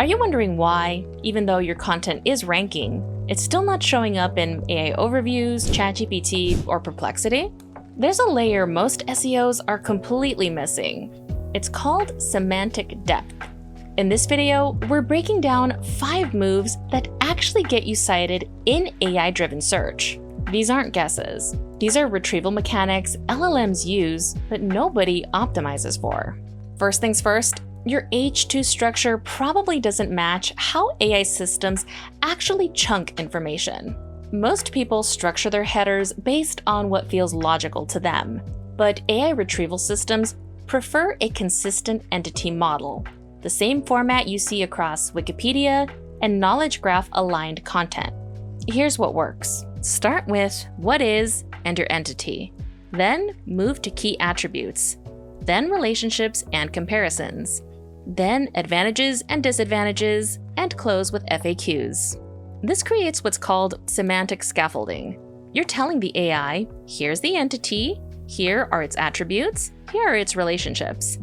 Are you wondering why, even though your content is ranking, it's still not showing up in AI overviews, ChatGPT, or Perplexity? There's a layer most SEOs are completely missing. It's called semantic depth. In this video, we're breaking down 5 moves that actually get you cited in AI-driven search. These aren't guesses. These are retrieval mechanics LLMs use, but nobody optimizes for. First things first, your H2 structure probably doesn't match how AI systems actually chunk information. Most people structure their headers based on what feels logical to them, but AI retrieval systems prefer a consistent entity model, the same format you see across Wikipedia and knowledge graph aligned content. Here's what works. Start with what is and your entity, then move to key attributes, then relationships and comparisons, then advantages and disadvantages, and close with FAQs. This creates what's called semantic scaffolding. You're telling the AI, here's the entity, here are its attributes, here are its relationships.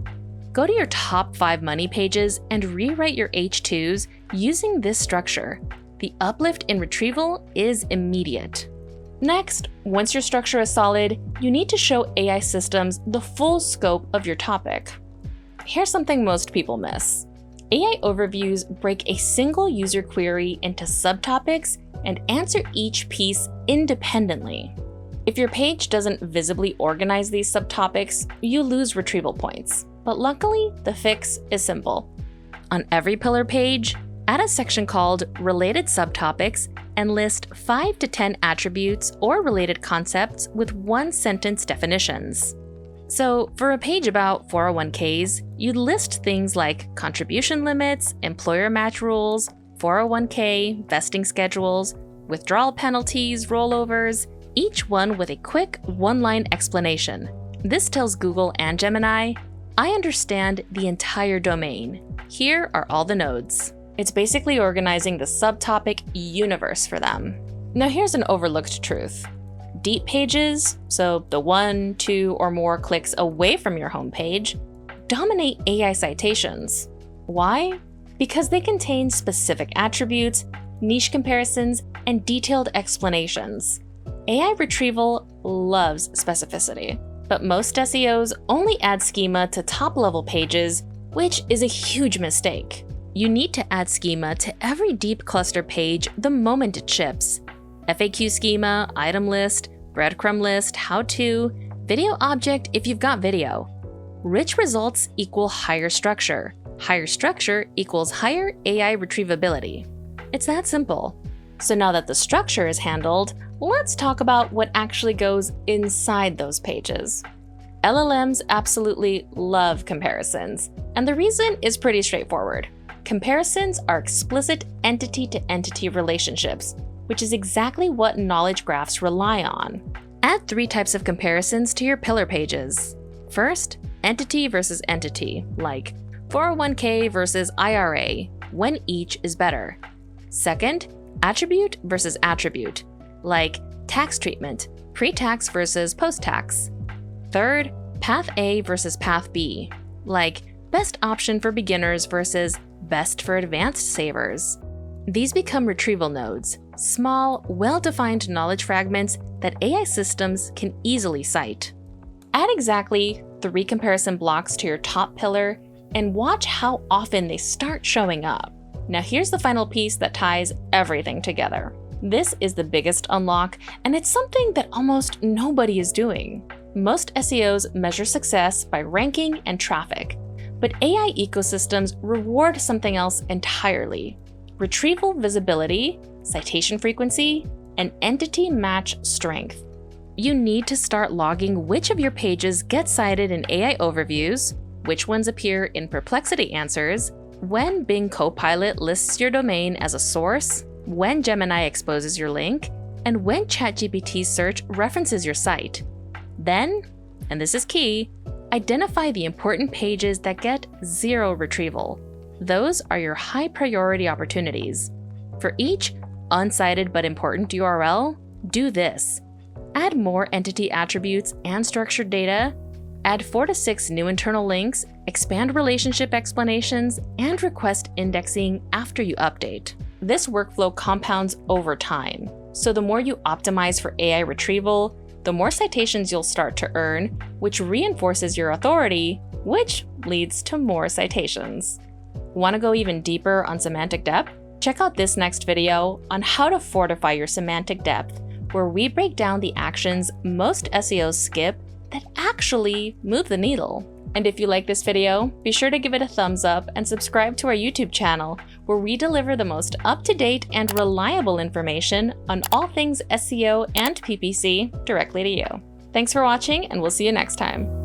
Go to your top 5 money pages and rewrite your H2s using this structure. The uplift in retrieval is immediate. Next, once your structure is solid, you need to show AI systems the full scope of your topic. Here's something most people miss. AI overviews break a single user query into subtopics and answer each piece independently. If your page doesn't visibly organize these subtopics, you lose retrieval points. But luckily, the fix is simple. On every pillar page, add a section called Related Subtopics and list 5 to 10 attributes or related concepts with 1-sentence definitions. So for a page about 401ks, you'd list things like contribution limits, employer match rules, 401k, vesting schedules, withdrawal penalties, rollovers, each one with a quick 1-line explanation. This tells Google and Gemini, I understand the entire domain. Here are all the nodes. It's basically organizing the subtopic universe for them. Now here's an overlooked truth. Deep pages, so the 1, 2, or more clicks away from your homepage, dominate AI citations. Why? Because they contain specific attributes, niche comparisons, and detailed explanations. AI retrieval loves specificity, but most SEOs only add schema to top-level pages, which is a huge mistake. You need to add schema to every deep cluster page the moment it ships. FAQ schema, item list, breadcrumb list, how-to, video object if you've got video. Rich results equal higher structure. Higher structure equals higher AI retrievability. It's that simple. So now that the structure is handled, let's talk about what actually goes inside those pages. LLMs absolutely love comparisons, and the reason is pretty straightforward. Comparisons are explicit entity-to-entity relationships, which is exactly what knowledge graphs rely on. Add 3 types of comparisons to your pillar pages. First, entity versus entity, like 401k versus IRA, when each is better. Second, attribute versus attribute, like tax treatment, pre-tax versus post-tax. Third, path A versus path B, like best option for beginners versus best for advanced savers. These become retrieval nodes, small, well-defined knowledge fragments that AI systems can easily cite. Add exactly 3 comparison blocks to your top pillar and watch how often they start showing up. Now here's the final piece that ties everything together. This is the biggest unlock, and it's something that almost nobody is doing. Most SEOs measure success by ranking and traffic, but AI ecosystems reward something else entirely: retrieval visibility, citation frequency, and entity match strength. You need to start logging which of your pages get cited in AI overviews, which ones appear in Perplexity Answers, when Bing Copilot lists your domain as a source, when Gemini exposes your link, and when ChatGPT Search references your site. Then, and this is key, identify the important pages that get 0 retrieval. Those are your high priority opportunities. For each uncited but important URL, do this. Add more entity attributes and structured data, Add 4 to 6 new internal links, expand relationship explanations, and request indexing after you update. This workflow compounds over time, so the more you optimize for AI retrieval, the more citations you'll start to earn, which reinforces your authority, which leads to more citations. Want to go even deeper on semantic depth? Check out this next video on how to fortify your semantic depth, where we break down the actions most SEOs skip that actually move the needle. And if you like this video, be sure to give it a thumbs up and subscribe to our YouTube channel, where we deliver the most up-to-date and reliable information on all things SEO and PPC directly to you. Thanks for watching, and we'll see you next time.